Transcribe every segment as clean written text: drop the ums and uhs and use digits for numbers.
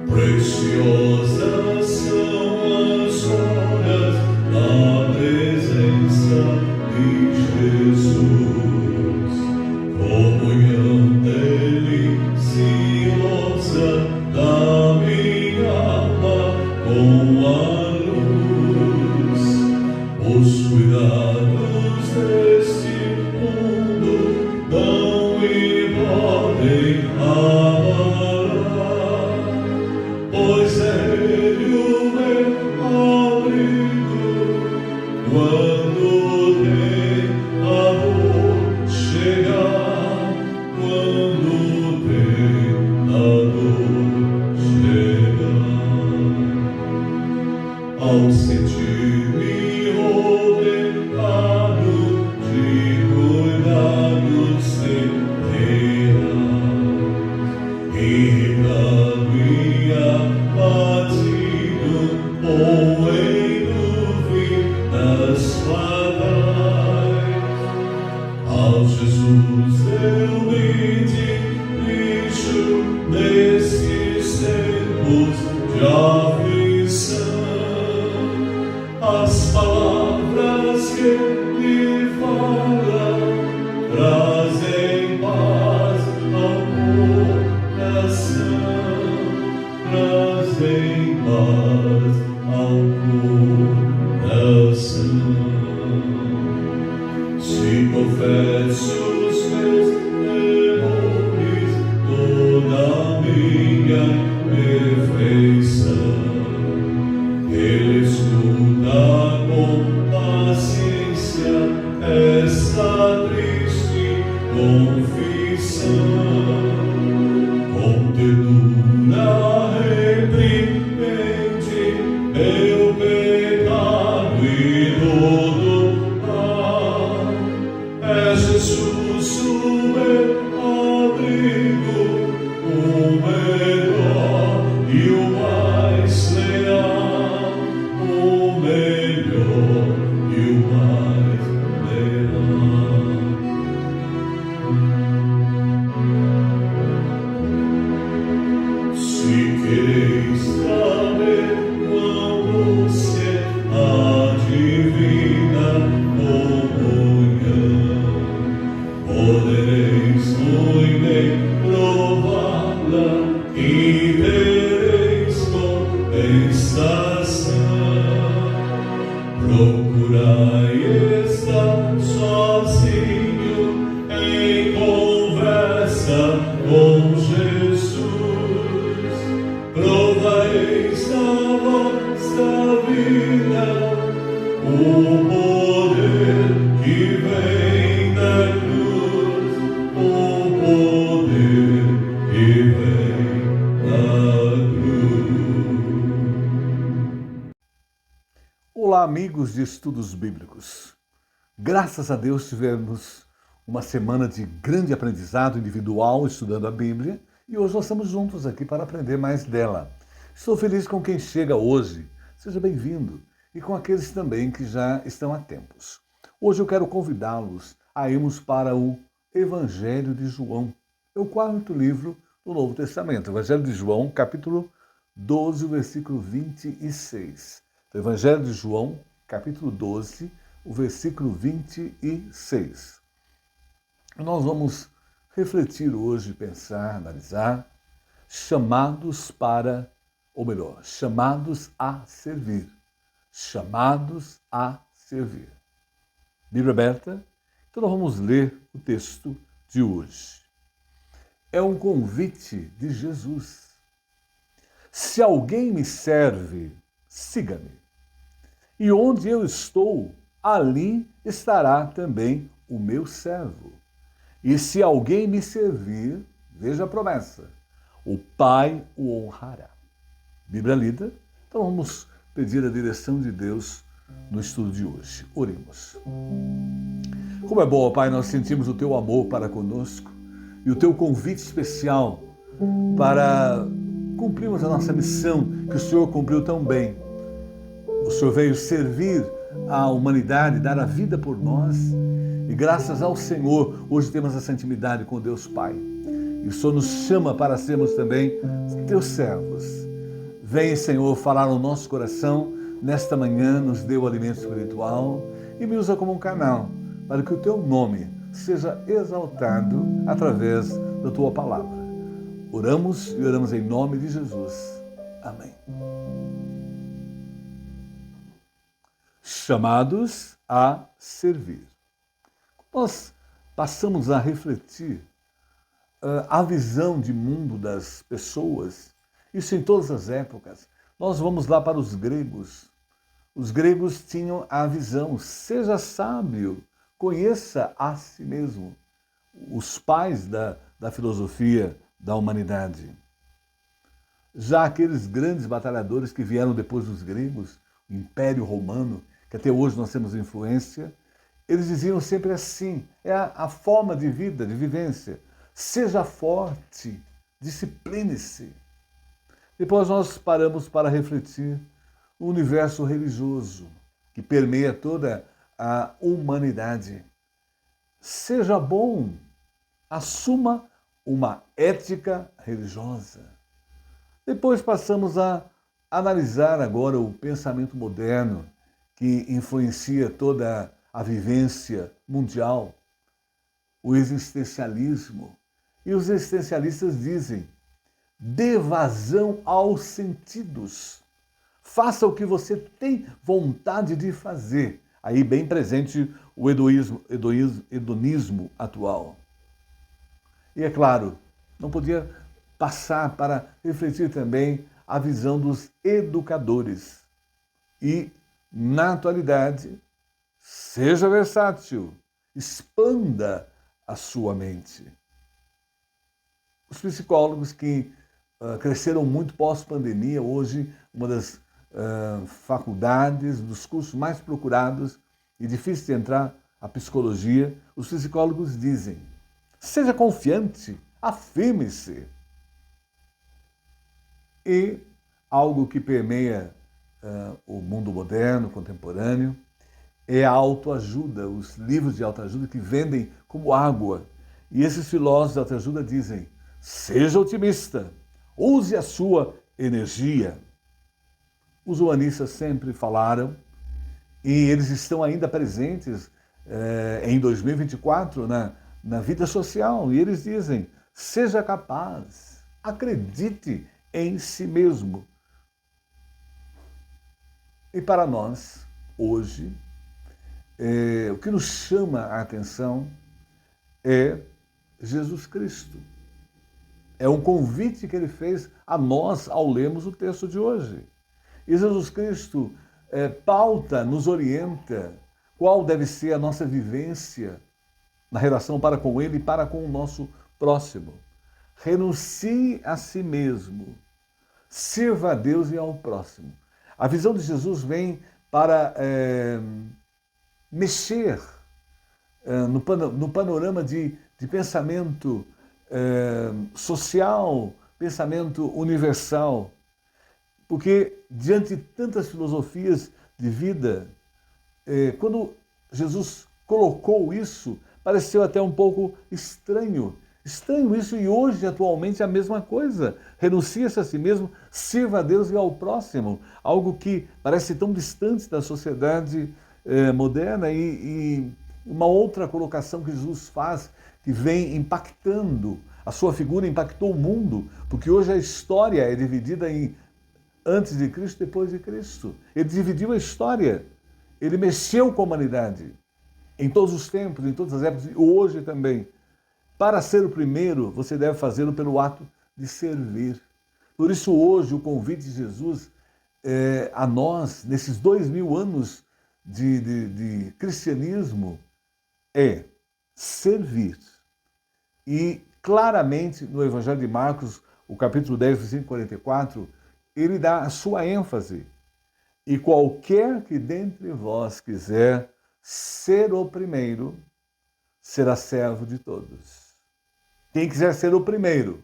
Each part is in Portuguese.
Preciosas são as horas na presença de Jesus, comunhão deliciosa da minha alma com a luz. Os cuidados deste mundo não me podem abalar, pois é Ele o meu abrigo quando tentador chegar, quando tentador chegar. Ao sentir-me rodeado de cuidados terrenos, irritado e abatido, ou em dúvidas fatais, ao Jesus eu me dirijo nesses tempos de aflição. As palavras que Ele fala trazem paz ao coração, trazem paz ao coração. Se confesso os meus erros, toda a minha imperfeição, Ele escuta com paciência essa triste confissão. Com ternura repreende meu pecado e todo mal. É Jesus o meu abrigo, o melhor e o mais leal, o melhor e o mais leal. Se quereis saber quão doce é a divina comunhão, podereis muito bem prová-la e tereis compensação. Procurai estar sozinho em conversa com Jesus. Provareis na vossa vida o poder que vem da cruz, o poder que vem da cruz. Olá, amigos de estudos bíblicos. Graças a Deus tivemos uma semana de grande aprendizado individual estudando a Bíblia e hoje nós estamos juntos aqui para aprender mais dela. Estou feliz com quem chega hoje, seja bem-vindo, e com aqueles também que já estão há tempos. Hoje eu quero convidá-los a irmos para o Evangelho de João, é o quarto livro do Novo Testamento, Evangelho de João, capítulo 12, versículo 26. Evangelho de João, capítulo 12, o versículo 26. Nós vamos refletir hoje, pensar, analisar, chamados para, ou melhor, chamados a servir. Chamados a servir. Bíblia aberta? Então nós vamos ler o texto de hoje. É um convite de Jesus. Se alguém me serve, siga-me. E onde eu estou, ali estará também o meu servo. E se alguém me servir, veja a promessa, o Pai o honrará. Bíblia lida? Então vamos pedir a direção de Deus no estudo de hoje. Oremos. Como é bom, Pai, nós sentimos o Teu amor para conosco e o Teu convite especial para cumprirmos a nossa missão que o Senhor cumpriu tão bem. O Senhor veio servir à humanidade, dar a vida por nós. E graças ao Senhor, hoje temos essa intimidade com Deus Pai. E o Senhor nos chama para sermos também teus servos. Vem, Senhor, falar no nosso coração. Nesta manhã, nos dê o alimento espiritual e me usa como um canal para que o teu nome seja exaltado através da tua palavra. Oramos e oramos em nome de Jesus. Amém. Chamados a servir. Nós passamos a refletir a visão de mundo das pessoas, isso em todas as épocas. Nós vamos lá para os gregos. Os gregos tinham a visão, seja sábio, conheça a si mesmo. Os pais da filosofia da humanidade. Já aqueles grandes batalhadores que vieram depois dos gregos, o Império Romano, que até hoje nós temos influência, eles diziam sempre assim, é a forma de vida, de vivência. Seja forte, discipline-se. Depois nós paramos para refletir o universo religioso que permeia toda a humanidade. Seja bom, assuma uma ética religiosa. Depois passamos a analisar agora o pensamento moderno que influencia toda a vivência mundial, o existencialismo. E os existencialistas dizem, dê vazão aos sentidos. Faça o que você tem vontade de fazer. Aí bem presente o hedonismo atual. E é claro, não podia passar para refletir também a visão dos educadores. E, na atualidade, seja versátil, expanda a sua mente. Os psicólogos que cresceram muito pós-pandemia, hoje uma das faculdades, dos cursos mais procurados e difícil de entrar, a psicologia, os psicólogos dizem, seja confiante, afirme-se. E algo que permeia o mundo moderno, contemporâneo, é a autoajuda, os livros de autoajuda que vendem como água. E esses filósofos de autoajuda dizem, seja otimista, use a sua energia. Os humanistas sempre falaram, e eles estão ainda presentes em 2024 na vida social, e eles dizem, seja capaz, acredite em si mesmo. E para nós, hoje, o que nos chama a atenção é Jesus Cristo. É um convite que ele fez a nós ao lermos o texto de hoje. E Jesus Cristo pauta, nos orienta qual deve ser a nossa vivência na relação para com ele e para com o nosso próximo. Renuncie a si mesmo, sirva a Deus e ao próximo. A visão de Jesus vem para mexer no panorama de pensamento social, pensamento universal. Porque diante de tantas filosofias de vida, quando Jesus colocou isso, pareceu até um pouco estranho. Estranho isso, e hoje, atualmente, é a mesma coisa. Renuncia-se a si mesmo, sirva a Deus e ao próximo. Algo que parece tão distante da sociedade moderna. E uma outra colocação que Jesus faz, que vem impactando, a sua figura impactou o mundo, porque hoje a história é dividida em antes de Cristo e depois de Cristo. Ele dividiu a história, ele mexeu com a humanidade, em todos os tempos, em todas as épocas, e hoje também. Para ser o primeiro, você deve fazê-lo pelo ato de servir. Por isso hoje o convite de Jesus a nós, nesses 2000 anos de cristianismo, é servir. E claramente no Evangelho de Marcos, o capítulo 10, versículo 44, ele dá a sua ênfase. E qualquer que dentre vós quiser ser o primeiro, será servo de todos. Quem quiser ser o primeiro,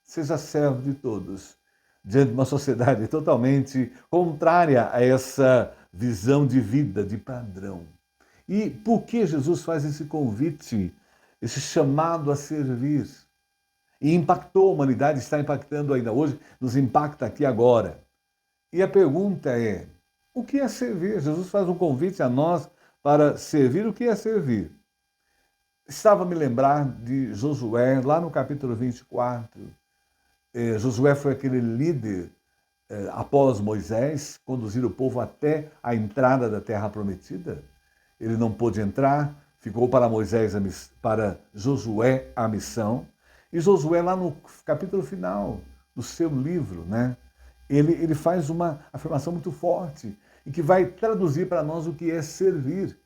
seja servo de todos. Diante de uma sociedade totalmente contrária a essa visão de vida, de padrão. E por que Jesus faz esse convite, esse chamado a servir? E impactou a humanidade, está impactando ainda hoje, nos impacta aqui agora. E a pergunta é, o que é servir? Jesus faz um convite a nós para servir. O que é servir? Estava a me lembrar de Josué, lá no capítulo 24. Josué foi aquele líder, após Moisés, conduzir o povo até a entrada da Terra Prometida. Ele não pôde entrar, ficou para para Josué a missão. E Josué, lá no capítulo final do seu livro, né, ele faz uma afirmação muito forte e que vai traduzir para nós o que é servir.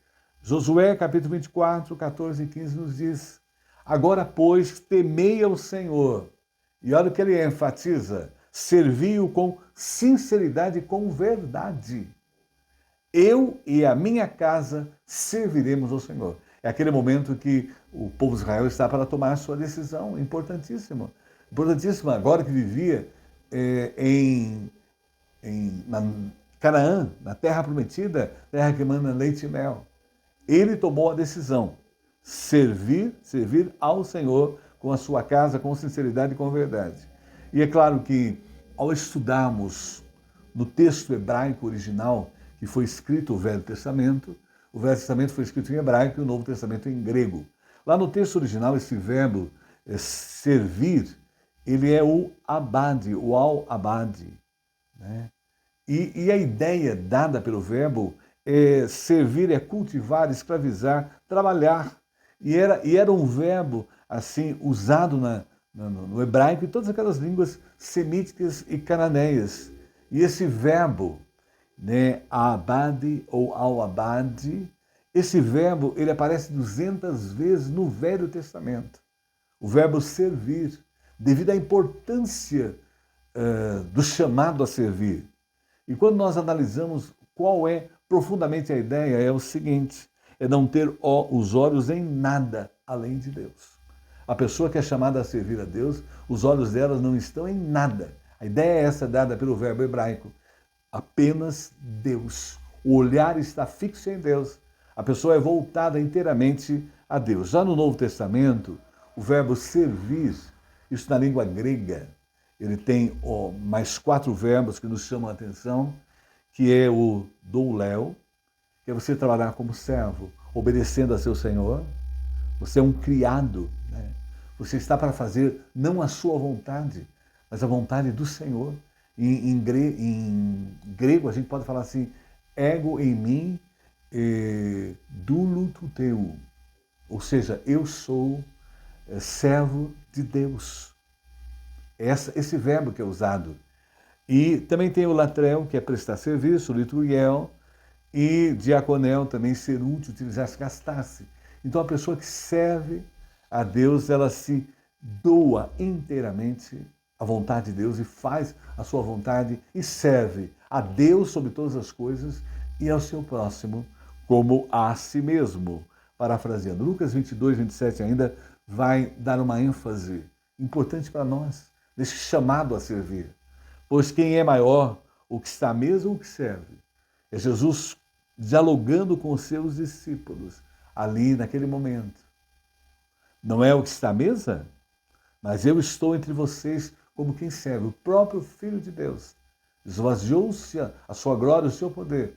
Josué, capítulo 24, 14 e 15, nos diz: agora, pois, temei ao Senhor. E olha o que ele enfatiza: servi-o com sinceridade e com verdade. Eu e a minha casa serviremos ao Senhor. É aquele momento que o povo de Israel está para tomar a sua decisão, importantíssima. Importantíssima, agora que vivia na Canaã, na terra prometida, terra que manda leite e mel. Ele tomou a decisão, servir ao Senhor com a sua casa, com sinceridade e com verdade. E é claro que, ao estudarmos no texto hebraico original, que foi escrito o Velho Testamento foi escrito em hebraico e o Novo Testamento em grego. Lá no texto original, esse verbo servir, ele é o abade, o al-abade. Né? E a ideia dada pelo verbo é servir, é cultivar, escravizar, trabalhar. E era um verbo assim usado no hebraico e todas aquelas línguas semíticas e cananeias. E esse verbo, né, abade ou al-abade, esse verbo ele aparece 200 vezes no Velho Testamento. O verbo servir, devido à importância do chamado a servir. E quando nós analisamos qual é profundamente a ideia, é o seguinte: é não ter os olhos em nada além de Deus. A pessoa que é chamada a servir a Deus, os olhos delas não estão em nada. A ideia é essa dada pelo verbo hebraico. Apenas Deus. O olhar está fixo em Deus. A pessoa é voltada inteiramente a Deus. Já no Novo Testamento, o verbo servir, isso na língua grega, ele tem mais 4 verbos que nos chamam a atenção, que é o douléu, que é você trabalhar como servo, obedecendo a seu Senhor. Você é um criado, né? Você está para fazer não a sua vontade, mas a vontade do Senhor. Em grego a gente pode falar assim: ego em mim, doulo tu teu. Ou seja, eu sou servo de Deus. Esse verbo que é usado. E também tem o latreu, que é prestar serviço, o liturgiel, e diaconel, também ser útil, utilizar-se, gastar-se. Então a pessoa que serve a Deus, ela se doa inteiramente à vontade de Deus e faz a sua vontade e serve a Deus sobre todas as coisas e ao seu próximo como a si mesmo. Parafraseando, Lucas 22, 27 ainda vai dar uma ênfase importante para nós, nesse chamado a servir. Pois quem é maior, o que está à mesa ou o que serve? É Jesus dialogando com os seus discípulos ali naquele momento. Não é o que está à mesa? Mas eu estou entre vocês como quem serve. O próprio Filho de Deus esvaziou-se a sua glória, o seu poder,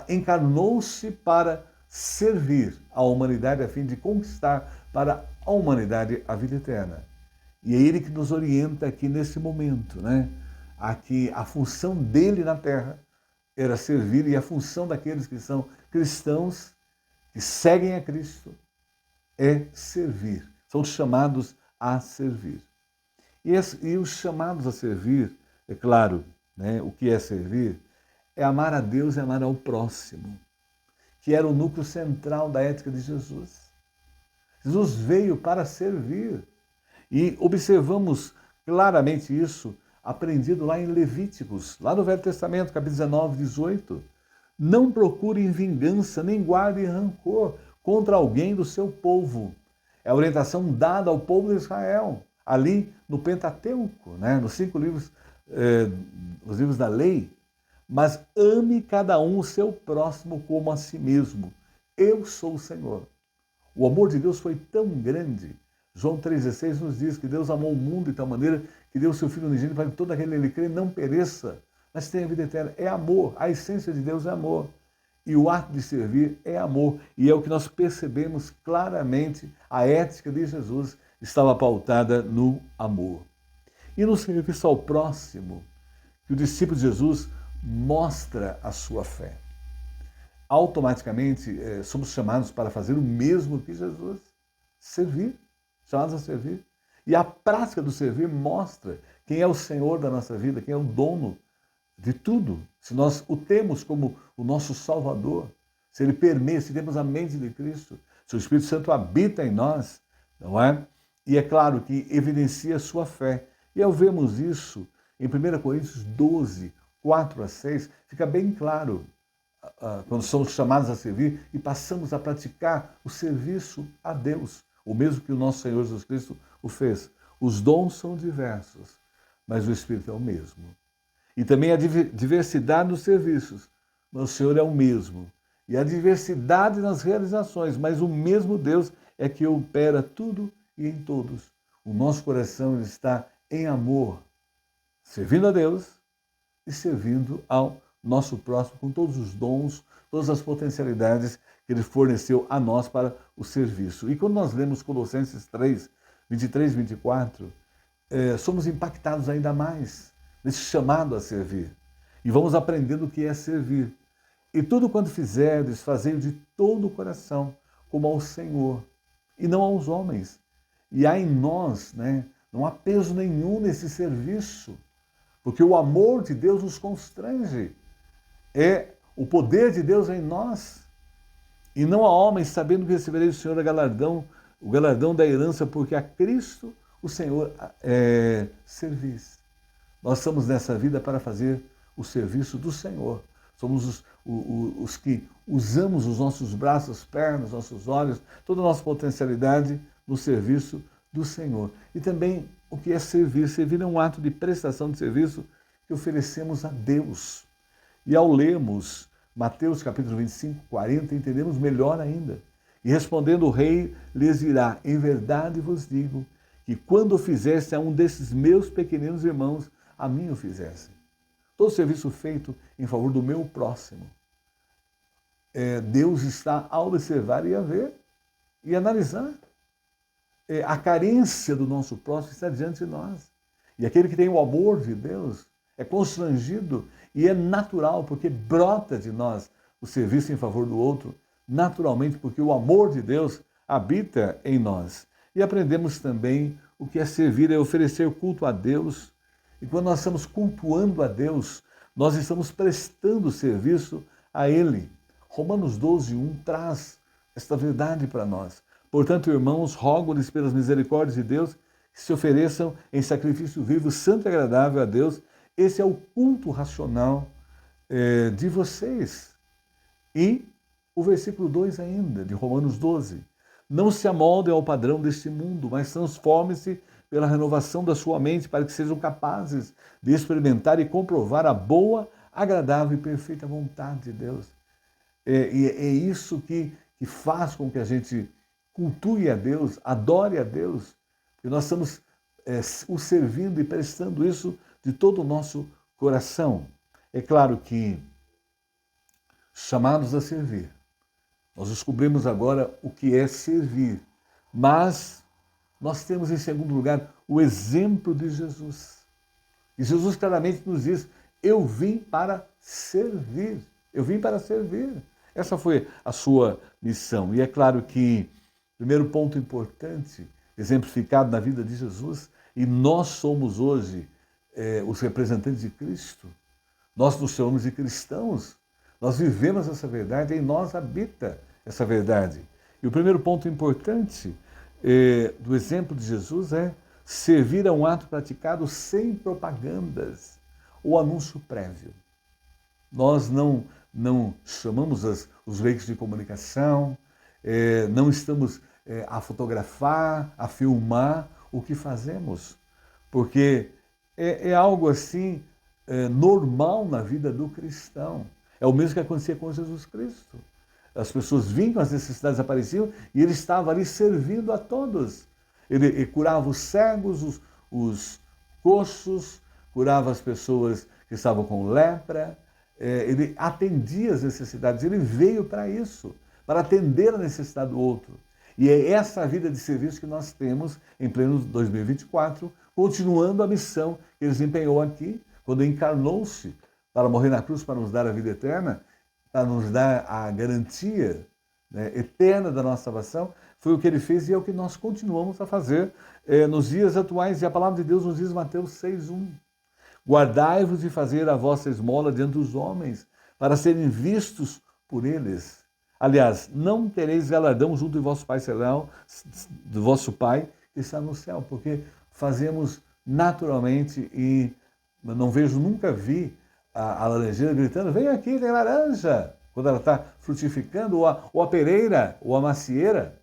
encarnou-se para servir a humanidade a fim de conquistar para a humanidade a vida eterna. E é Ele que nos orienta aqui nesse momento, né? Aqui a função dele na terra era servir, e a função daqueles que são cristãos, que seguem a Cristo, é servir. São chamados a servir. E os chamados a servir, é claro, né, o que é servir, é amar a Deus e amar ao próximo, que era o núcleo central da ética de Jesus. Jesus veio para servir. E observamos claramente isso, aprendido lá em Levíticos, lá no Velho Testamento, capítulo 19, 18. Não procurem vingança, nem guardem rancor contra alguém do seu povo. É a orientação dada ao povo de Israel, ali no Pentateuco, né? Nos 5 livros, os livros da lei. mas ame cada um o seu próximo como a si mesmo. Eu sou o Senhor. O amor de Deus foi tão grande. João 3,16 nos diz que Deus amou o mundo de tal maneira que deu o seu Filho unigênito para que todo aquele que nele crê não pereça, mas tenha vida eterna. É amor. A essência de Deus é amor. E o ato de servir é amor. E é o que nós percebemos claramente. A ética de Jesus estava pautada no amor. E no serviço ao próximo, que o discípulo de Jesus mostra a sua fé. Automaticamente somos chamados para fazer o mesmo que Jesus, servir, chamados a servir. E a prática do servir mostra quem é o Senhor da nossa vida, quem é o dono de tudo. Se nós o temos como o nosso Salvador, se ele permeia, se temos a mente de Cristo, se o Espírito Santo habita em nós, não é? E é claro que evidencia a sua fé. E ao vermos isso, em 1 Coríntios 12, 4 a 6, fica bem claro quando somos chamados a servir e passamos a praticar o serviço a Deus, o mesmo que o nosso Senhor Jesus Cristo o fez. Os dons são diversos, mas o Espírito é o mesmo. E também a diversidade nos serviços, mas o Senhor é o mesmo. E a diversidade nas realizações, mas o mesmo Deus é que opera tudo e em todos. O nosso coração está em amor, servindo a Deus e servindo ao nosso próximo com todos os dons, todas as potencialidades que Ele forneceu a nós para o serviço. E quando nós lemos Colossenses 3, 23 e 24, somos impactados ainda mais nesse chamado a servir. E vamos aprendendo o que é servir. E tudo quanto fizerdes, fazei de todo o coração, como ao Senhor, e não aos homens. E há em nós, não há peso nenhum nesse serviço, porque o amor de Deus nos constrange. É o poder de Deus em nós. E não a homens, sabendo que receberei do Senhor o galardão da herança, porque a Cristo o Senhor servis. Nós estamos nessa vida para fazer o serviço do Senhor. Somos os que usamos os nossos braços, pernas, nossos olhos, toda a nossa potencialidade no serviço do Senhor. E também o que é servir? Servir é um ato de prestação de serviço que oferecemos a Deus. E ao lermos Mateus capítulo 25, 40, entendemos melhor ainda. E respondendo o rei, lhes dirá: em verdade vos digo, que quando o fizesse a um desses meus pequeninos irmãos, a mim o fizesse. Todo serviço feito em favor do meu próximo. Deus está a observar e a ver e analisar. A carência do nosso próximo está diante de nós. E aquele que tem o amor de Deus é constrangido e é natural, porque brota de nós o serviço em favor do outro, naturalmente, porque o amor de Deus habita em nós. E aprendemos também o que é servir, é oferecer culto a Deus. E quando nós estamos cultuando a Deus, nós estamos prestando serviço a Ele. Romanos 12, 1 traz esta verdade para nós. Portanto, irmãos, rogo-lhes pelas misericórdias de Deus que se ofereçam em sacrifício vivo, santo e agradável a Deus. Esse é o culto racional de vocês. E o versículo 2 ainda, de Romanos 12. Não se amoldem ao padrão deste mundo, mas transformem-se pela renovação da sua mente, para que sejam capazes de experimentar e comprovar a boa, agradável e perfeita vontade de Deus. É isso que faz com que a gente cultue a Deus, adore a Deus, porque nós estamos o servindo e prestando isso de todo o nosso coração. É claro que, chamados a servir, nós descobrimos agora o que é servir, mas nós temos em segundo lugar o exemplo de Jesus. E Jesus claramente nos diz: eu vim para servir, eu vim para servir. Essa foi a sua missão. E é claro que, primeiro ponto importante, exemplificado na vida de Jesus, e nós somos hoje os representantes de Cristo, nós nos chamamos de cristãos, nós vivemos essa verdade, em nós habita essa verdade. E o primeiro ponto importante do exemplo de Jesus é servir a um ato praticado sem propagandas ou anúncio prévio. Nós não chamamos os veículos de comunicação, não estamos a fotografar, a filmar o que fazemos, porque é algo assim normal na vida do cristão. É o mesmo que acontecia com Jesus Cristo. As pessoas vinham, as necessidades apareciam e ele estava ali servindo a todos. Ele curava os cegos, os coxos, curava as pessoas que estavam com lepra, ele atendia as necessidades, ele veio para isso, para atender a necessidade do outro. E é essa vida de serviço que nós temos em pleno 2024, continuando a missão que ele desempenhou aqui, quando encarnou-se para morrer na cruz, para nos dar a vida eterna, para nos dar a garantia, né, eterna da nossa salvação. Foi o que ele fez e é o que nós continuamos a fazer nos dias atuais. E a palavra de Deus nos diz, Mateus 6,1: guardai-vos de fazer a vossa esmola diante dos homens, para serem vistos por eles. Aliás, não tereis galardão junto do vosso Pai Celestial, do vosso Pai que está no céu, porque fazemos naturalmente e nunca vi a laranjeira gritando, vem aqui, tem laranja, quando ela está frutificando, ou a pereira, ou a macieira.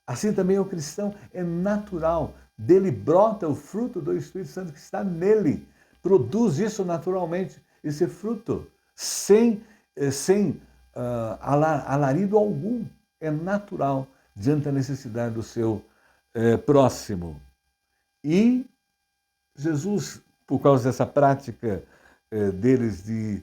Assim também o cristão é natural, dele brota o fruto do Espírito Santo que está nele, produz isso naturalmente, esse fruto, sem alarido algum, é natural diante da necessidade do seu próximo. E Jesus, por causa dessa prática deles de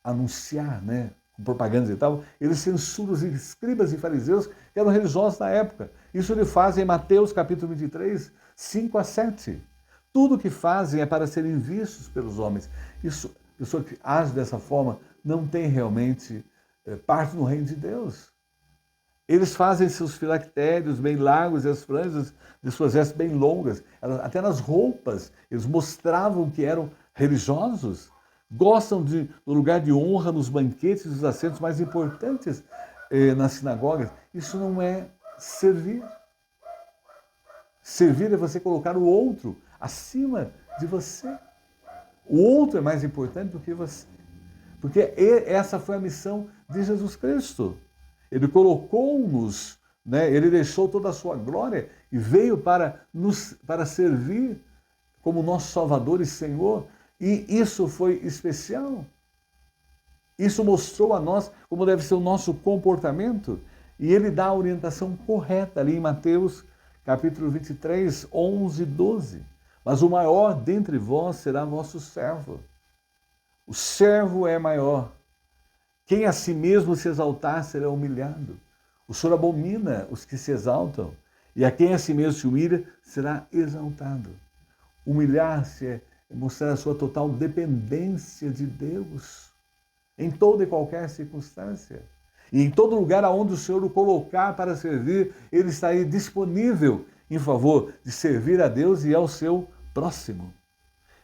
anunciar, né, com propagandas e tal, ele censura os escribas e fariseus que eram religiosos na época. Isso ele faz em Mateus capítulo 23, 5-7. Tudo o que fazem é para serem vistos pelos homens. Isso, a pessoa que age dessa forma não tem realmente parte no reino de Deus. Eles fazem seus filactérios bem largos e as franjas de suas vestes bem longas. Até nas roupas, eles mostravam que eram religiosos. Gostam do lugar de honra nos banquetes, dos assentos mais importantes nas sinagogas. Isso não é servir. Servir é você colocar o outro acima de você. O outro é mais importante do que você. Porque essa foi a missão de Jesus Cristo. Ele colocou-nos, né? Ele deixou toda a sua glória e veio para servir como nosso Salvador e Senhor. E isso foi especial. Isso mostrou a nós como deve ser o nosso comportamento. E ele dá a orientação correta ali em Mateus capítulo 23, 11 e 12. Mas o maior dentre vós será vosso servo. O servo é maior. Quem a si mesmo se exaltar será humilhado. O Senhor abomina os que se exaltam, e a quem a si mesmo se humilha será exaltado. Humilhar-se é mostrar a sua total dependência de Deus, em toda e qualquer circunstância. E em todo lugar aonde o Senhor o colocar para servir, ele está aí disponível em favor de servir a Deus e ao seu próximo.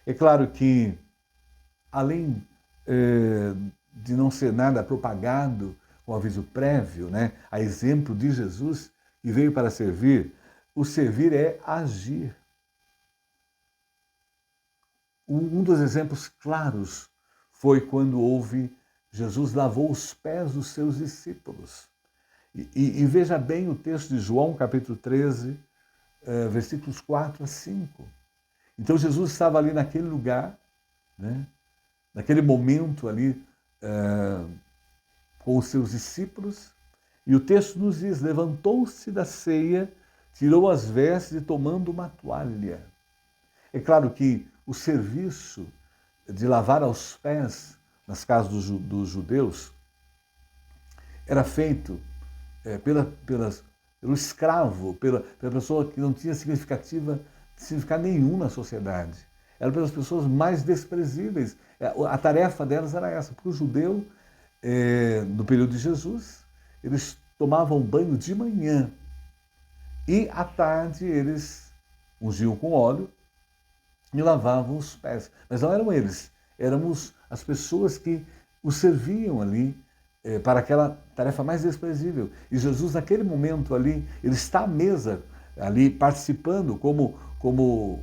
É claro que, além de não ser nada propagado com aviso prévio, né, a exemplo de Jesus, que veio para servir, o servir é agir. Um dos exemplos claros foi quando Jesus lavou os pés dos seus discípulos. E veja bem o texto de João, capítulo 13, versículos 4-5. Então Jesus estava ali naquele lugar, né, naquele momento ali, com os seus discípulos, e o texto nos diz, levantou-se da ceia, tirou as vestes e tomando uma toalha. É claro que o serviço de lavar aos pés nas casas dos judeus era feito pelo escravo, pela pessoa que não tinha significado nenhum na sociedade. Era pelas pessoas mais desprezíveis. A tarefa delas era essa, porque o judeu, no período de Jesus, eles tomavam banho de manhã e à tarde eles ungiam com óleo e lavavam os pés. Mas não eram eles, éramos as pessoas que os serviam ali para aquela tarefa mais desprezível. E Jesus, naquele momento ali, ele está à mesa ali participando como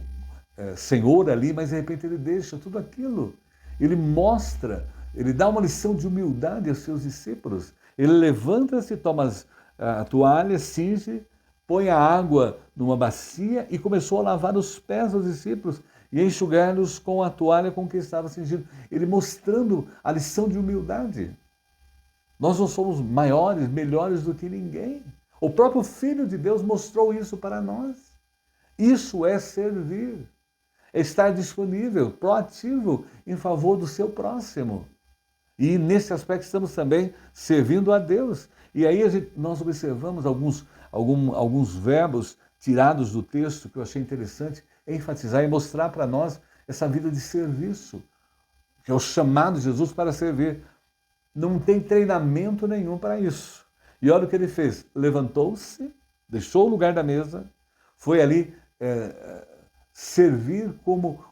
Senhor ali, mas de repente ele deixa tudo aquilo. Ele mostra, ele dá uma lição de humildade aos seus discípulos. Ele levanta-se, toma a toalha, cinge, põe a água numa bacia e começou a lavar os pés dos discípulos. e enxugar-nos com a toalha com que estava cingido. Ele mostrando a lição de humildade. Nós não somos maiores, melhores do que ninguém. O próprio Filho de Deus mostrou isso para nós. Isso é servir. É estar disponível, proativo em favor do seu próximo. E nesse aspecto estamos também servindo a Deus. E aí nós observamos alguns verbos tirados do texto que eu achei interessante enfatizar e mostrar para nós essa vida de serviço, que é o chamado de Jesus para servir. Não tem treinamento nenhum para isso. E olha o que ele fez. Levantou-se, deixou o lugar da mesa, foi ali servir como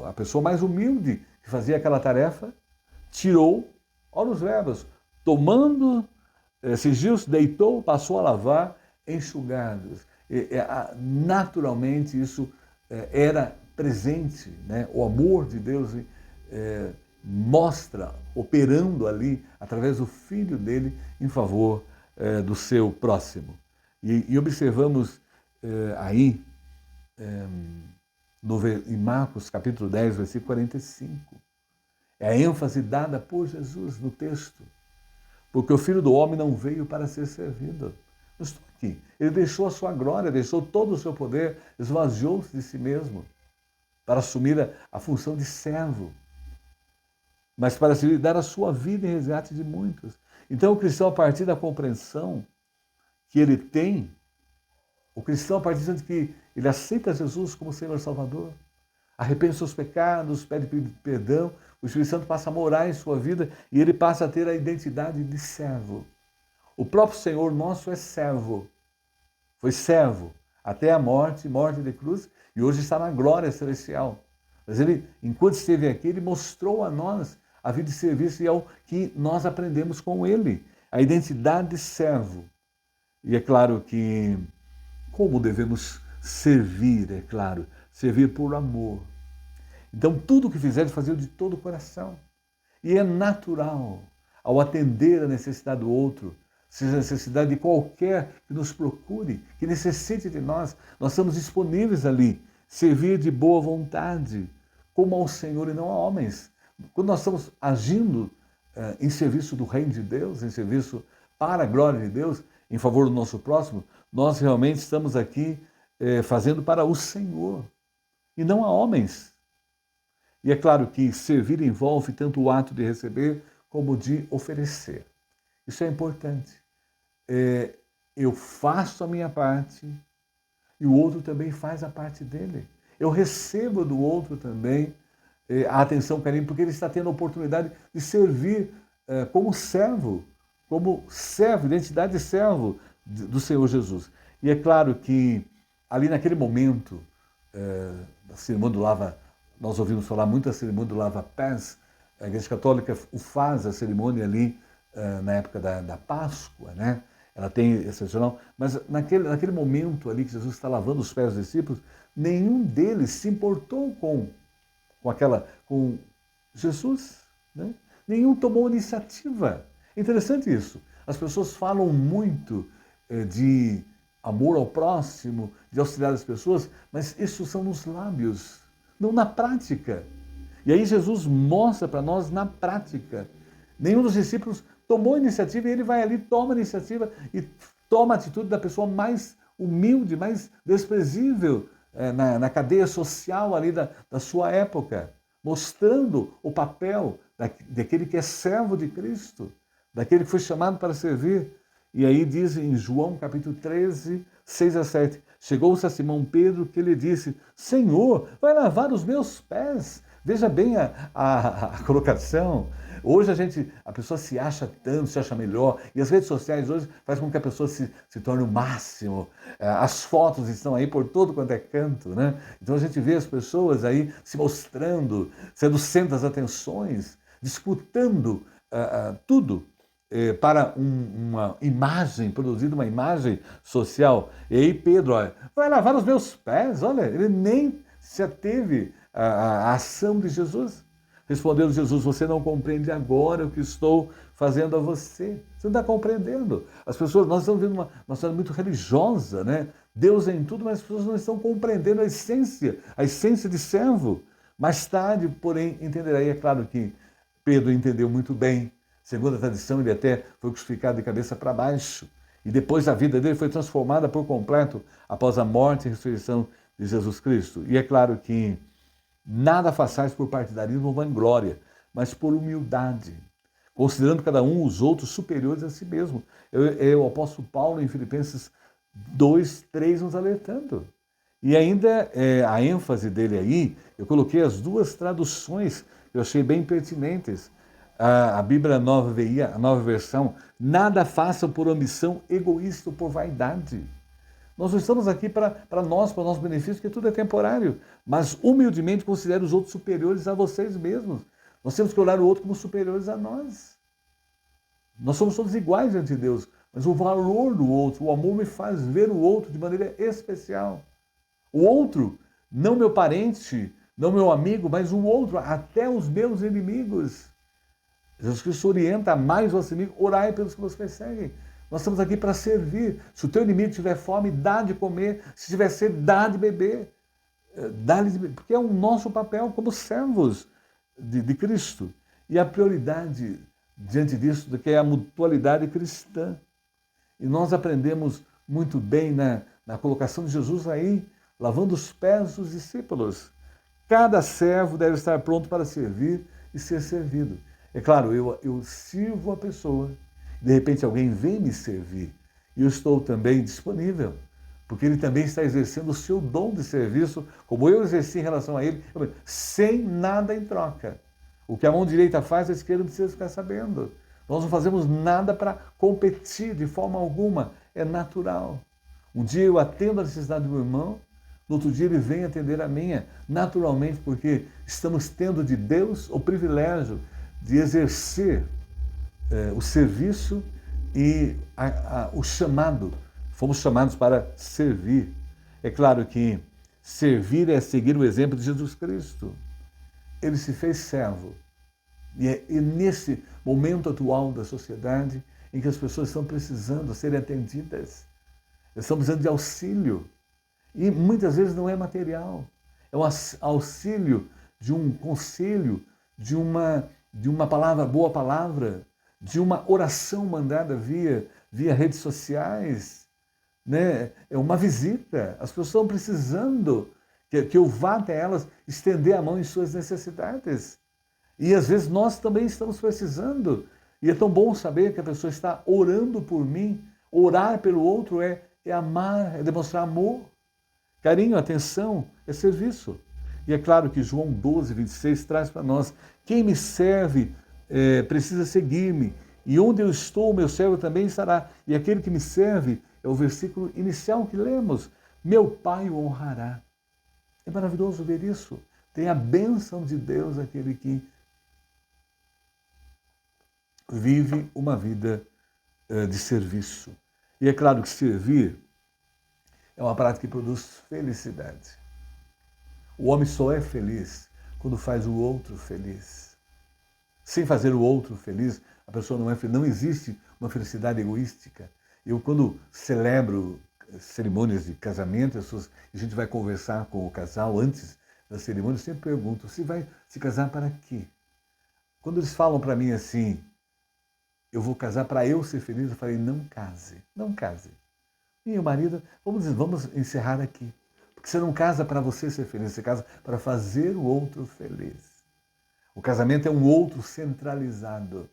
a pessoa mais humilde que fazia aquela tarefa, tirou, olha os verbos, tomando sigios, deitou, passou a lavar, enxugados. Naturalmente isso era presente, né? O amor de Deus mostra, operando ali, através do Filho dele, em favor do seu próximo. E observamos aí, em Marcos capítulo 10, versículo 45, é a ênfase dada por Jesus no texto, porque o Filho do Homem não veio para ser servido. Eu estou aqui. Ele deixou a sua glória, deixou todo o seu poder, esvaziou-se de si mesmo para assumir a função de servo, mas para se dar a sua vida em resgate de muitos. Então o cristão, a partir da compreensão que ele tem, o cristão, a partir de que ele aceita Jesus como Senhor Salvador, arrepende seus pecados, pede perdão, o Espírito Santo passa a morar em sua vida e ele passa a ter a identidade de servo. O próprio Senhor nosso é servo. Foi servo até a morte de cruz, e hoje está na glória celestial. Mas ele, enquanto esteve aqui, ele mostrou a nós a vida de serviço, e é o que nós aprendemos com ele, a identidade de servo. E é claro que, como devemos servir, é claro, servir por amor. Então, tudo o que fizeres, fazê-lo de todo o coração. E é natural, ao atender a necessidade do outro, seja a necessidade de qualquer que nos procure, que necessite de nós, nós estamos disponíveis ali, servir de boa vontade, como ao Senhor e não a homens. Quando nós estamos agindo em serviço do reino de Deus, em serviço para a glória de Deus, em favor do nosso próximo, nós realmente estamos aqui fazendo para o Senhor e não a homens. E é claro que servir envolve tanto o ato de receber como de oferecer. Isso é importante. Eu faço a minha parte e o outro também faz a parte dele. Eu recebo do outro também a atenção, carinho, porque ele está tendo a oportunidade de servir como servo, identidade de servo do Senhor Jesus. E é claro que ali naquele momento, da cerimônia do lava, nós ouvimos falar muito da cerimônia do lava-pés, a Igreja Católica faz a cerimônia ali na época da Páscoa, né? Ela tem excepcional, mas naquele momento ali que Jesus está lavando os pés dos discípulos, nenhum deles se importou com Jesus, né? Nenhum tomou iniciativa. É interessante isso. As pessoas falam muito de amor ao próximo, de auxiliar as pessoas, mas isso são nos lábios, não na prática. E aí Jesus mostra para nós na prática. Nenhum dos discípulos tomou iniciativa e ele vai ali, toma a iniciativa e toma a atitude da pessoa mais humilde, mais desprezível na cadeia social ali da sua época, mostrando o papel daquele que é servo de Cristo, daquele que foi chamado para servir. E aí diz em João capítulo 13, 6 a 7, chegou-se a Simão Pedro que lhe disse, Senhor, vai lavar os meus pés. Veja bem a colocação. Hoje a pessoa se acha tanto, se acha melhor, e as redes sociais hoje fazem com que a pessoa se torne o máximo. As fotos estão aí por todo quanto é canto, né? Então a gente vê as pessoas aí se mostrando, sendo centro das atenções, disputando tudo para uma imagem, produzindo uma imagem social. E aí Pedro, olha, vai lavar os meus pés, olha, ele nem se ateve à ação de Jesus. Respondeu Jesus: você não compreende agora o que estou fazendo a você. Você não está compreendendo. As pessoas, nós estamos vivendo uma sociedade muito religiosa, né? Deus é em tudo, mas as pessoas não estão compreendendo a essência de servo. Mais tarde, porém, entenderá. E é claro que Pedro entendeu muito bem. Segundo a tradição, ele até foi crucificado de cabeça para baixo. E depois a vida dele foi transformada por completo após a morte e ressurreição de Jesus Cristo. E é claro que nada façais por partidarismo ou vanglória, mas por humildade, considerando cada um os outros superiores a si mesmo. O apóstolo Paulo, em Filipenses 2:3, nos alertando. E ainda a ênfase dele aí, eu coloquei as duas traduções que eu achei bem pertinentes. A Bíblia Nova VI, a nova versão: nada façam por ambição egoísta ou por vaidade. Nós não estamos aqui para nós, para o nosso benefício, porque tudo é temporário. Mas humildemente considere os outros superiores a vocês mesmos. Nós temos que olhar o outro como superiores a nós. Nós somos todos iguais diante de Deus, mas o valor do outro, o amor me faz ver o outro de maneira especial. O outro, não meu parente, não meu amigo, mas o outro, até os meus inimigos. Jesus Cristo orienta: mais o vosso inimigo, orai pelos que vos perseguem. Nós estamos aqui para servir. Se o teu inimigo tiver fome, dá de comer. Se tiver sede, dá de beber. Dá-lhe de beber. Porque é o nosso papel como servos de Cristo. E a prioridade diante disso que é a mutualidade cristã. E nós aprendemos muito bem na colocação de Jesus aí, lavando os pés dos discípulos. Cada servo deve estar pronto para servir e ser servido. É claro, eu sirvo a pessoa, de repente alguém vem me servir, e eu estou também disponível, porque ele também está exercendo o seu dom de serviço, como eu exerci em relação a ele, sem nada em troca. O que a mão direita faz, a esquerda não precisa ficar sabendo. Nós não fazemos nada para competir de forma alguma, é natural. Um dia eu atendo a necessidade do meu irmão, no outro dia ele vem atender a minha, naturalmente, porque estamos tendo de Deus o privilégio de exercer o serviço e o chamado. Fomos chamados para servir. É claro que servir é seguir o exemplo de Jesus Cristo. Ele se fez servo. E nesse momento atual da sociedade, em que as pessoas estão precisando serem atendidas, estão precisando de auxílio. E muitas vezes não é material. É um auxílio de um conselho, de uma palavra, boa palavra, de uma oração mandada via redes sociais, né? É uma visita. As pessoas estão precisando que eu vá até elas, estender a mão em suas necessidades. E às vezes nós também estamos precisando. E é tão bom saber que a pessoa está orando por mim. Orar pelo outro é amar, é demonstrar amor, carinho, atenção, é serviço. E é claro que João 12:26 traz para nós: quem me serve precisa seguir-me, e onde eu estou, meu servo também estará. E aquele que me serve, é o versículo inicial que lemos: meu Pai o honrará. É maravilhoso ver isso. Tem a bênção de Deus aquele que vive uma vida de serviço. E é claro que servir é uma prática que produz felicidade. O homem só é feliz quando faz o outro feliz. Sem fazer o outro feliz, a pessoa não é feliz. Não existe uma felicidade egoística. Eu, quando celebro cerimônias de casamento, a gente vai conversar com o casal antes da cerimônia, eu sempre pergunto: você vai se casar para quê? Quando eles falam para mim assim: eu vou casar para eu ser feliz, eu falei: não case, não case. E o marido, vamos encerrar aqui. Porque você não casa para você ser feliz, você casa para fazer o outro feliz. O casamento é um outro centralizado.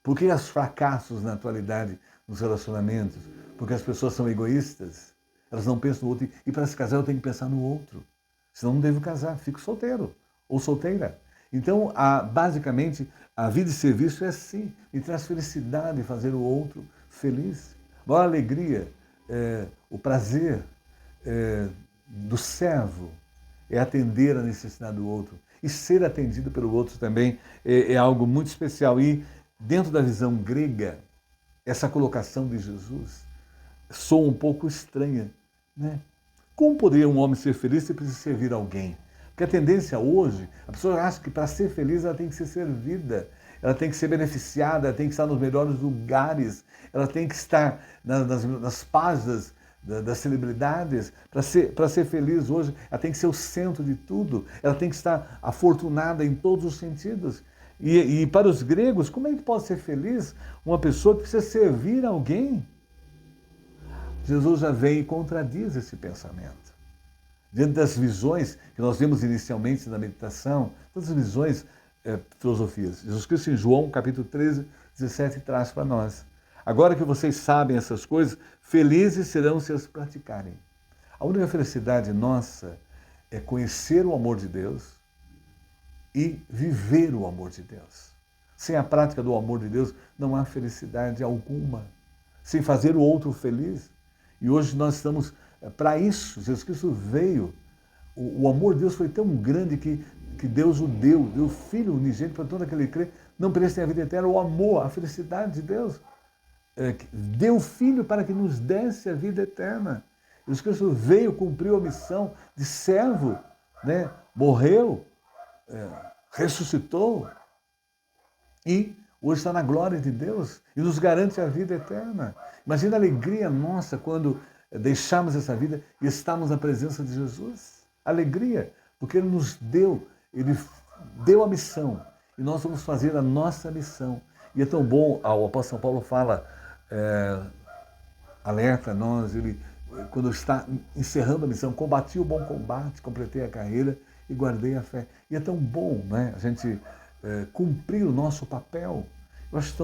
Por que os fracassos na atualidade nos relacionamentos? Porque as pessoas são egoístas, elas não pensam no outro. E para se casar eu tenho que pensar no outro. Senão não devo casar, fico solteiro ou solteira. Então, basicamente, a vida de serviço é assim, me traz felicidade fazer o outro feliz. A maior alegria, o prazer do servo é atender a necessidade do outro. E ser atendido pelo outro também é algo muito especial. E dentro da visão grega, essa colocação de Jesus soa um pouco estranha, né? Como poderia um homem ser feliz se precisa servir alguém? Porque a tendência hoje, a pessoa acha que para ser feliz ela tem que ser servida, ela tem que ser beneficiada, ela tem que estar nos melhores lugares, ela tem que estar nas páginas das celebridades. Para ser feliz hoje, ela tem que ser o centro de tudo, ela tem que estar afortunada em todos os sentidos. E para os gregos, como é que pode ser feliz uma pessoa que precisa servir alguém? Jesus já vem e contradiz esse pensamento. Diante das visões que nós vimos inicialmente na meditação, todas as visões, filosofias. Jesus Cristo em João, capítulo 13, 17, traz para nós. Agora que vocês sabem essas coisas, felizes serão se as praticarem. A única felicidade nossa é conhecer o amor de Deus e viver o amor de Deus. Sem a prática do amor de Deus, não há felicidade alguma. Sem fazer o outro feliz. E hoje nós estamos para isso. Jesus Cristo veio. O amor de Deus foi tão grande que Deus o deu o Filho unigênito para todo aquele que crê, não pereça a vida eterna. O amor, a felicidade de Deus, deu o Filho para que nos desse a vida eterna. Jesus Cristo veio, cumpriu a missão de servo, né? Morreu, ressuscitou e hoje está na glória de Deus e nos garante a vida eterna. Imagina a alegria nossa quando deixarmos essa vida e estamos na presença de Jesus. Alegria, porque Ele nos deu, Ele deu a missão e nós vamos fazer a nossa missão. E é tão bom, o apóstolo Paulo fala, alerta a nós, ele, quando está encerrando a missão, combati o bom combate, completei a carreira e guardei a fé. E é tão bom, né, a gente cumprir o nosso papel. Eu acho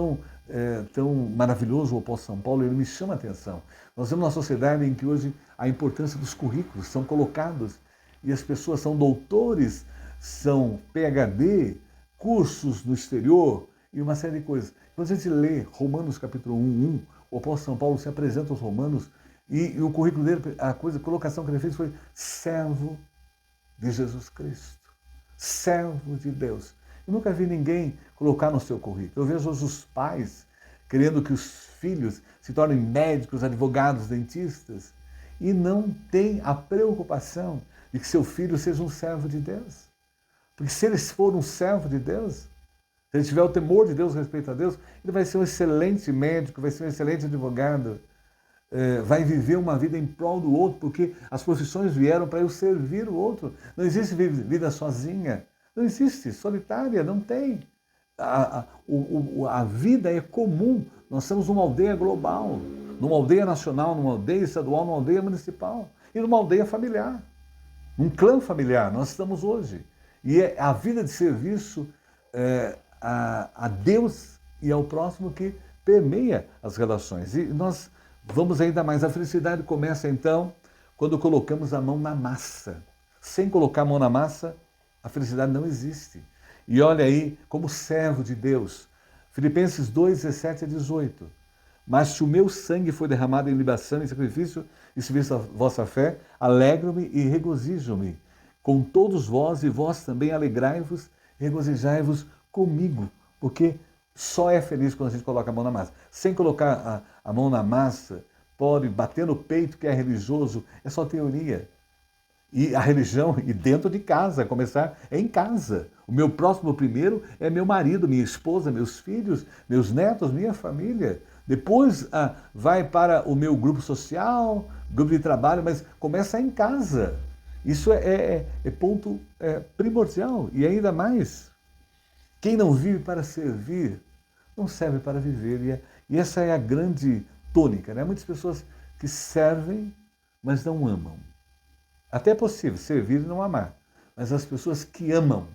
tão maravilhoso o apóstolo São Paulo, ele me chama a atenção. Nós vemos uma sociedade em que hoje a importância dos currículos são colocados e as pessoas são doutores, são PhD, cursos no exterior e uma série de coisas. Quando a gente lê Romanos capítulo 1, o apóstolo São Paulo se apresenta aos romanos e o currículo dele, a colocação que ele fez foi servo de Jesus Cristo, servo de Deus. Eu nunca vi ninguém colocar no seu currículo. Eu vejo hoje os pais querendo que os filhos se tornem médicos, advogados, dentistas, e não tem a preocupação de que seu filho seja um servo de Deus. Porque se ele for um servo de Deus, se ele tiver o temor de Deus, respeito a Deus, ele vai ser um excelente médico, vai ser um excelente advogado, vai viver uma vida em prol do outro, porque as profissões vieram para eu servir o outro. Não existe vida sozinha, não existe, solitária, não tem. A vida é comum, nós somos uma aldeia global, numa aldeia nacional, numa aldeia estadual, numa aldeia municipal e numa aldeia familiar, num clã familiar, nós estamos hoje. E é a vida de serviço a Deus e ao próximo que permeia as relações. E nós vamos ainda mais. A felicidade começa então quando colocamos a mão na massa. Sem colocar a mão na massa, a felicidade não existe. E olha aí, como servo de Deus, Filipenses 2, 17 a 18. Mas se o meu sangue foi derramado em libação e sacrifício e serviço à vossa fé, alegro-me e regozijo-me com todos vós, e vós também alegrai-vos e regozijai-vos comigo, porque só é feliz quando a gente coloca a mão na massa. Sem colocar a mão na massa, pode bater no peito que é religioso, é só teoria. E a religião, e dentro de casa, começar é em casa. O meu próximo primeiro é meu marido, minha esposa, meus filhos, meus netos, minha família. Depois vai para o meu grupo social, grupo de trabalho, mas começa em casa. Isso é ponto primordial. E ainda mais, quem não vive para servir, não serve para viver. E essa é a grande tônica, né? Muitas pessoas que servem, mas não amam. Até é possível servir e não amar. Mas as pessoas que amam,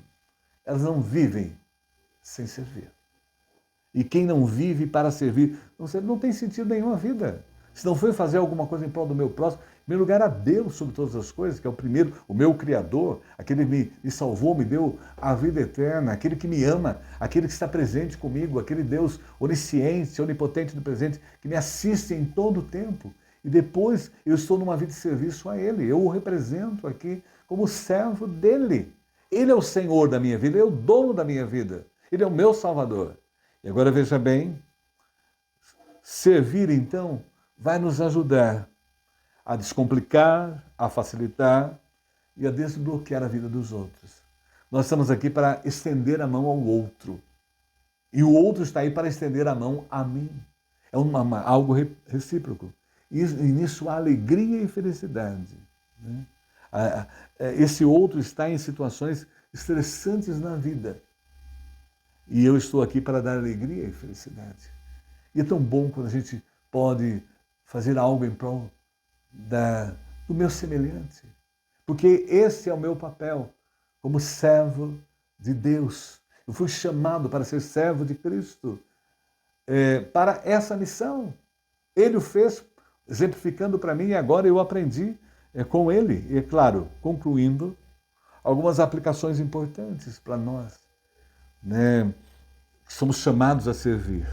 elas não vivem sem servir. E quem não vive para servir, não tem sentido nenhum a vida. Se não foi fazer alguma coisa em prol do meu próximo, em primeiro lugar a Deus sobre todas as coisas, que é o primeiro, o meu Criador, aquele que me salvou, me deu a vida eterna, aquele que me ama, aquele que está presente comigo, aquele Deus onisciente, onipotente do presente, que me assiste em todo o tempo. E depois eu estou numa vida de serviço a Ele. Eu o represento aqui como servo dEle. Ele é o Senhor da minha vida, Ele é o dono da minha vida. Ele é o meu Salvador. E agora veja bem, servir então vai nos ajudar a descomplicar, a facilitar e a desbloquear a vida dos outros. Nós estamos aqui para estender a mão ao outro. E o outro está aí para estender a mão a mim. É algo recíproco. E nisso há alegria e felicidade. Né? Esse outro está em situações estressantes na vida. E eu estou aqui para dar alegria e felicidade. E é tão bom quando a gente pode fazer algo em prol do meu semelhante. Porque esse é o meu papel como servo de Deus. Eu fui chamado para ser servo de Cristo, para essa missão. Ele o fez exemplificando para mim e agora eu aprendi com ele. E, é claro, concluindo, algumas aplicações importantes para nós, né? Somos chamados a servir.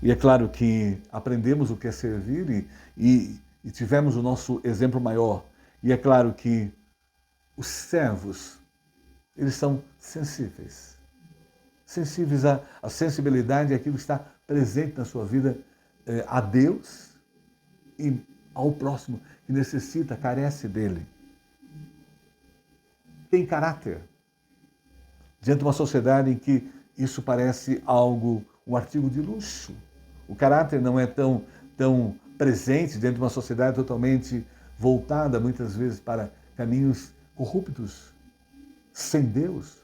E é claro que aprendemos o que é servir e tivemos o nosso exemplo maior. E é claro que os servos, eles são sensíveis. Sensíveis à sensibilidade, àquilo que está presente na sua vida, a Deus e ao próximo, que necessita, carece dele. Tem caráter. Diante de uma sociedade em que isso parece um artigo de luxo. O caráter não é tão presente dentro de uma sociedade totalmente voltada, muitas vezes, para caminhos corruptos, sem Deus.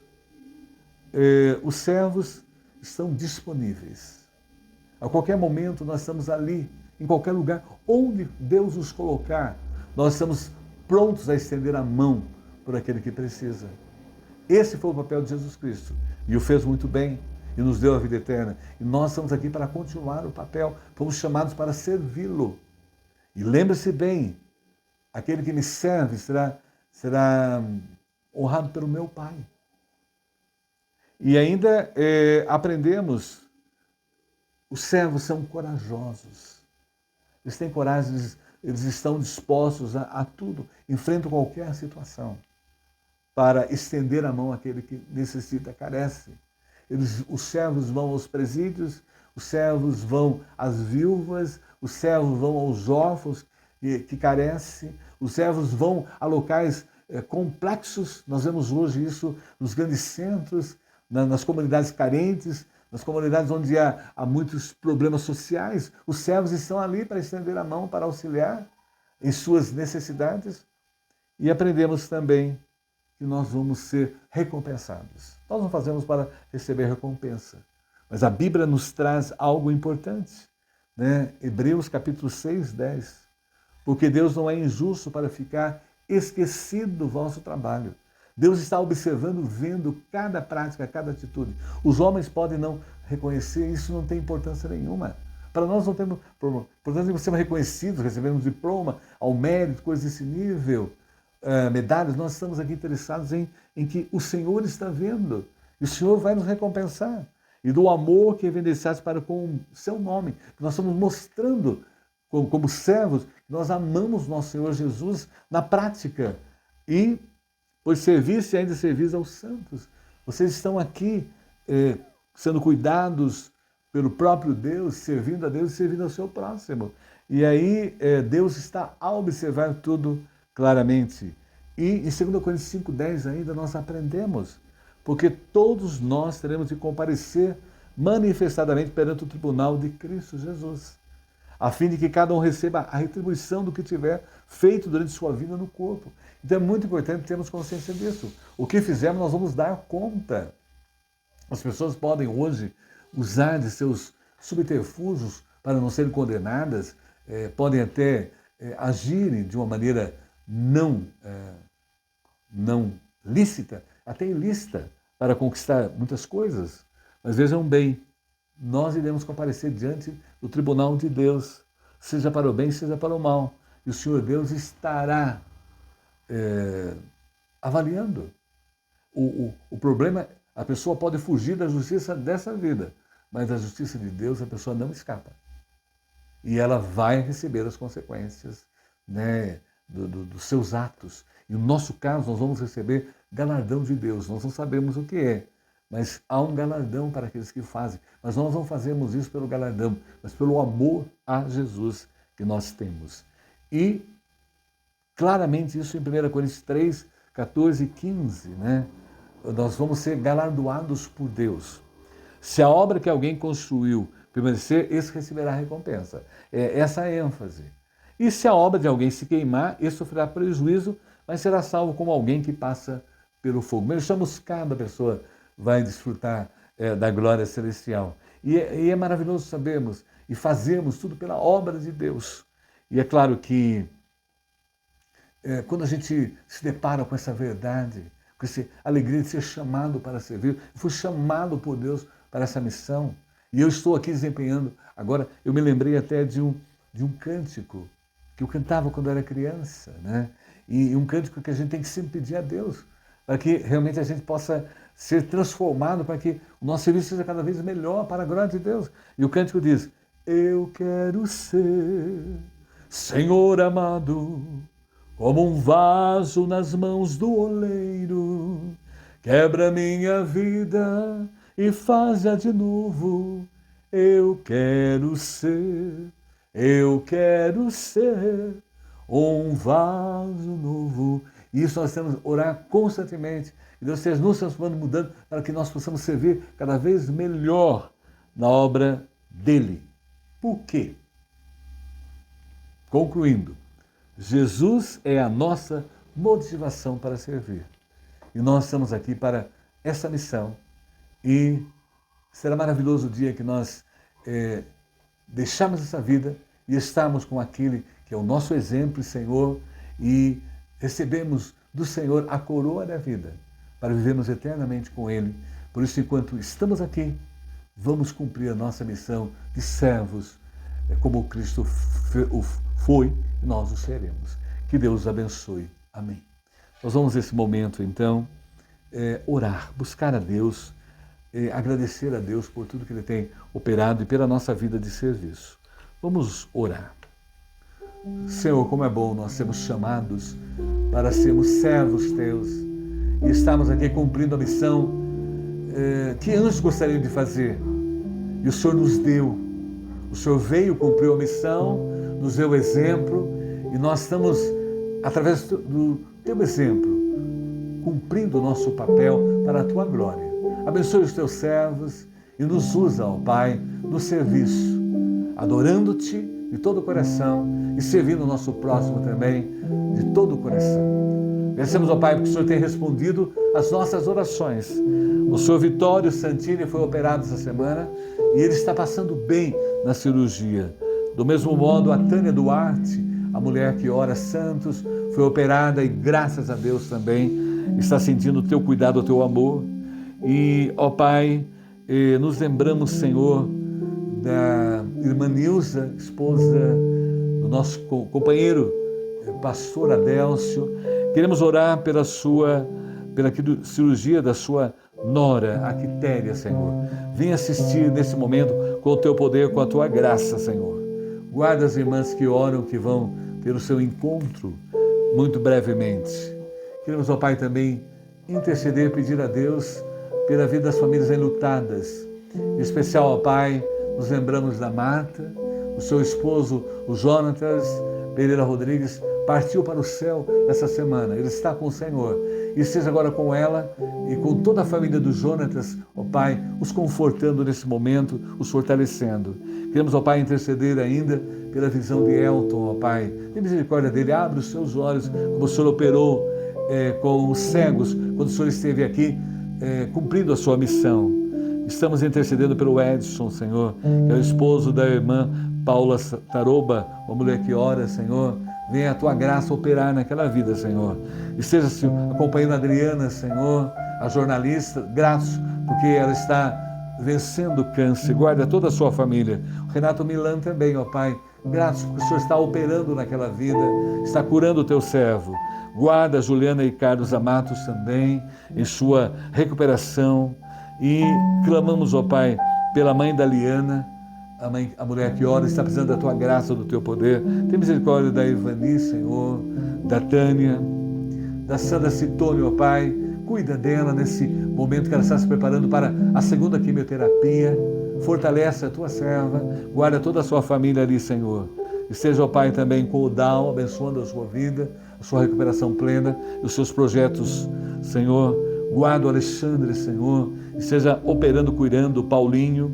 Os servos estão disponíveis. A qualquer momento nós estamos ali, em qualquer lugar, onde Deus nos colocar, nós estamos prontos a estender a mão por aquele que precisa. Esse foi o papel de Jesus Cristo. E o fez muito bem e nos deu a vida eterna. E nós estamos aqui para continuar o papel. Fomos chamados para servi-lo. E lembre-se bem, aquele que me serve será honrado pelo meu Pai. E ainda aprendemos, os servos são corajosos. Eles têm coragem, eles estão dispostos a tudo, enfrentam qualquer situação, para estender a mão àquele que necessita, carece. Os servos vão aos presídios, os servos vão às viúvas, os servos vão aos órfãos que carecem, os servos vão a locais complexos. Nós vemos hoje isso nos grandes centros, nas comunidades carentes, nas comunidades onde há muitos problemas sociais. Os servos estão ali para estender a mão, para auxiliar em suas necessidades. E aprendemos também que nós vamos ser recompensados. Nós não fazemos para receber recompensa, mas a Bíblia nos traz algo importante, né? Hebreus capítulo 6, 10. Porque Deus não é injusto para ficar esquecido do vosso trabalho. Deus está observando, vendo cada prática, cada atitude. Os homens podem não reconhecer, isso não tem importância nenhuma. Para nós não temos importância de sermos reconhecidos, recebemos diploma, ao mérito, coisas desse nível, medalhas. Nós estamos aqui interessados em que o Senhor está vendo. E o Senhor vai nos recompensar. E do amor que evidenciaste para com o seu nome. Que nós estamos mostrando, como servos, que nós amamos nosso Senhor Jesus na prática. E, pois serviste e ainda servis aos santos. Vocês estão aqui sendo cuidados pelo próprio Deus, servindo a Deus e servindo ao seu próximo. E aí Deus está a observar tudo claramente. E em 2 Coríntios 5,10 ainda nós aprendemos, porque todos nós teremos de comparecer manifestadamente perante o tribunal de Cristo Jesus, a fim de que cada um receba a retribuição do que tiver feito durante sua vida no corpo. Então é muito importante termos consciência disso. O que fizermos, nós vamos dar conta. As pessoas podem hoje usar de seus subterfúgios para não serem condenadas, podem até agirem de uma maneira não lícita, até ilícita, para conquistar muitas coisas. Mas vejam bem, nós iremos comparecer diante do tribunal de Deus, seja para o bem, seja para o mal. E o Senhor Deus estará avaliando. O problema, a pessoa pode fugir da justiça dessa vida, mas da justiça de Deus a pessoa não escapa. E ela vai receber as consequências, né, dos seus atos. E no nosso caso, nós vamos receber galardão de Deus. Nós não sabemos o que é, mas há um galardão para aqueles que fazem. Mas nós não fazemos isso pelo galardão, mas pelo amor a Jesus que nós temos. E claramente isso em 1 Coríntios 3, 14 e 15, né? Nós vamos ser galardoados por Deus. Se a obra que alguém construiu permanecer, esse receberá recompensa. É essa a ênfase. E se a obra de alguém se queimar, esse sofrerá prejuízo, mas será salvo como alguém que passa pelo fogo. Mas estamos, cada pessoa vai desfrutar da glória celestial. E é maravilhoso sabermos e fazermos tudo pela obra de Deus. E é claro que quando a gente se depara com essa verdade, com essa alegria de ser chamado para servir, eu fui chamado por Deus para essa missão, e eu estou aqui desempenhando. Agora, eu me lembrei até de um cântico que eu cantava quando era criança, né? E um cântico que a gente tem que sempre pedir a Deus, para que realmente a gente possa ser transformado, para que o nosso serviço seja cada vez melhor para a glória de Deus. E o cântico diz: eu quero ser, Senhor amado, como um vaso nas mãos do oleiro, quebra minha vida e faz-a de novo. Eu quero ser um vaso novo. E isso nós temos que orar constantemente. E Deus esteja nos transformando, mudando, para que nós possamos servir cada vez melhor na obra dele. Por quê? Concluindo, Jesus é a nossa motivação para servir. E nós estamos aqui para essa missão. E será maravilhoso o dia que nós deixarmos essa vida e estarmos com aquele que é o nosso exemplo e Senhor, e recebemos do Senhor a coroa da vida, para vivermos eternamente com Ele. Por isso, enquanto estamos aqui, vamos cumprir a nossa missão de servos, como Cristo foi, e nós o seremos. Que Deus abençoe. Amém. Nós vamos nesse momento, então, orar, buscar a Deus, agradecer a Deus por tudo que Ele tem operado e pela nossa vida de serviço. Vamos orar. Senhor, como é bom nós sermos chamados para sermos servos Teus e estamos aqui cumprindo a missão que anjos gostariam de fazer. E o Senhor nos deu. O Senhor veio, cumpriu a missão, nos deu o exemplo e nós estamos, através do Teu exemplo, cumprindo o nosso papel para a Tua glória. Abençoe os Teus servos e nos usa, ó Pai, no serviço, adorando-Te de todo o coração e servindo o nosso próximo também de todo o coração. Agradecemos, ó Pai, porque o Senhor tem respondido às nossas orações. O Senhor Vitório Santini foi operado essa semana e ele está passando bem na cirurgia. Do mesmo modo, a Tânia Duarte, a mulher que ora Santos, foi operada e, graças a Deus, também está sentindo o Teu cuidado, o Teu amor. E, ó Pai, nos lembramos, Senhor, da irmã Nilza, esposa do nosso companheiro, pastor Adélcio. Queremos orar pela cirurgia da sua nora, a Quitéria, Senhor. Venha assistir nesse momento com o Teu poder, com a Tua graça, Senhor. Guarda as irmãs que oram, que vão ter o seu encontro muito brevemente. Queremos, ó Pai, também interceder, pedir a Deus pela vida das famílias enlutadas. Em especial, ó Pai, nos lembramos da Marta, o seu esposo, o Jonatas Pereira Rodrigues, partiu para o céu essa semana. Ele está com o Senhor. E esteja agora com ela e com toda a família do Jonatas, ó Pai, os confortando nesse momento, os fortalecendo. Queremos, ó Pai, interceder ainda pela visão de Elton, ó Pai. Tem misericórdia dele, abre os seus olhos, como o Senhor operou com os cegos, quando o Senhor esteve aqui cumprindo a sua missão. Estamos intercedendo pelo Edson, Senhor, que é o esposo da irmã Paula Taroba, uma mulher que ora, Senhor. Venha a Tua graça operar naquela vida, Senhor. Esteja acompanhando a Adriana, Senhor, a jornalista, gratos, porque ela está vencendo o câncer. Guarda toda a sua família. O Renato Milan também, ó Pai. Gratos porque o Senhor está operando naquela vida, está curando o Teu servo. Guarda a Juliana e Carlos Amatos também, em sua recuperação. E clamamos, ó Pai, pela mãe da Liana, a mulher que ora, está precisando da Tua graça, do Teu poder. Tem misericórdia da Ivani, Senhor, da Tânia, da Sandra Citone, ó Pai. Cuida dela nesse momento que ela está se preparando para a segunda quimioterapia. Fortalece a Tua serva, guarda toda a sua família ali, Senhor. Esteja, ó Pai, também com o Dal, abençoando a sua vida, a sua recuperação plena e os seus projetos, Senhor. Guarda o Alexandre, Senhor, e seja operando, curando o Paulinho,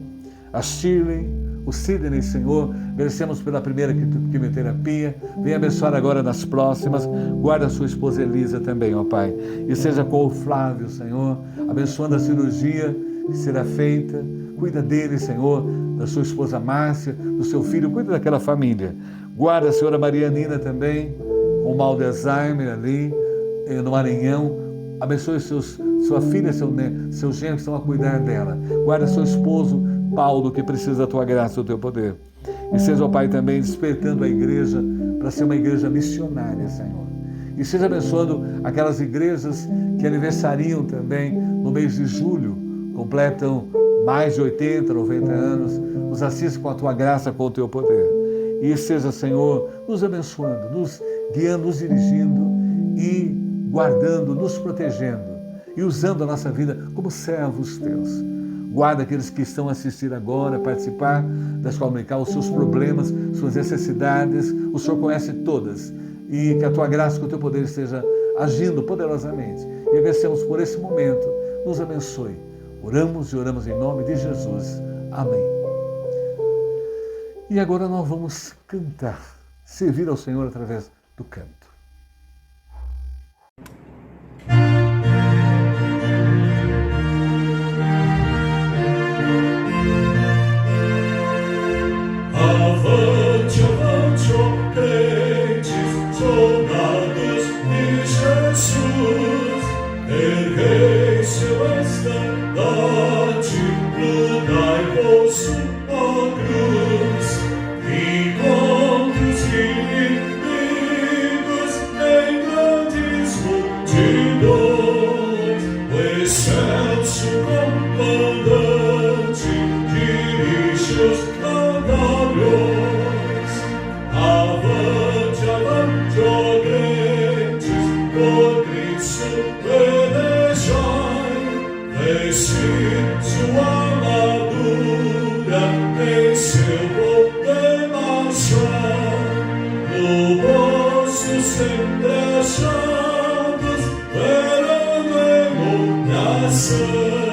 a Shirley, o Sidney, Senhor. Agradecemos pela primeira quimioterapia. Venha abençoar agora nas próximas. Guarda a sua esposa Elisa também, ó Pai. E seja com o Flávio, Senhor, abençoando a cirurgia que será feita. Cuida dele, Senhor, da sua esposa Márcia, do seu filho. Cuida daquela família. Guarda a senhora Marianina também, com mal de Alzheimer ali no Maranhão. Abençoe sua filha, seu genro que estão a cuidar dela. Guarda seu esposo Paulo, que precisa da tua graça e do teu poder. E seja, ó Pai, também despertando a igreja para ser uma igreja missionária, Senhor. E seja abençoando aquelas igrejas que aniversariam também no mês de julho, completam mais de 80, 90 anos. Nos assista com a tua graça, com o teu poder. E seja, Senhor, nos abençoando, nos guiando, nos dirigindo e guardando, nos protegendo e usando a nossa vida como servos teus. Guarda aqueles que estão a assistir agora, a participar da Escola Dominical, os seus problemas, suas necessidades, o Senhor conhece todas. E que a tua graça, que o teu poder esteja agindo poderosamente. E agradecemos por esse momento. Nos abençoe. Oramos e oramos em nome de Jesus. Amém. E agora nós vamos cantar, servir ao Senhor através do canto. Avante, avante, ó crentes, soldados de Jesus, erguei-se o estandarte, lutai posso a cruz, encontre os inimigos em grandes multidões, o excelso comandante dirige os avante, avante, ó crentes, por Cristo pelejai, vestir sua armadura, em seu poder marchar, no posto sempre achados, verão em oração.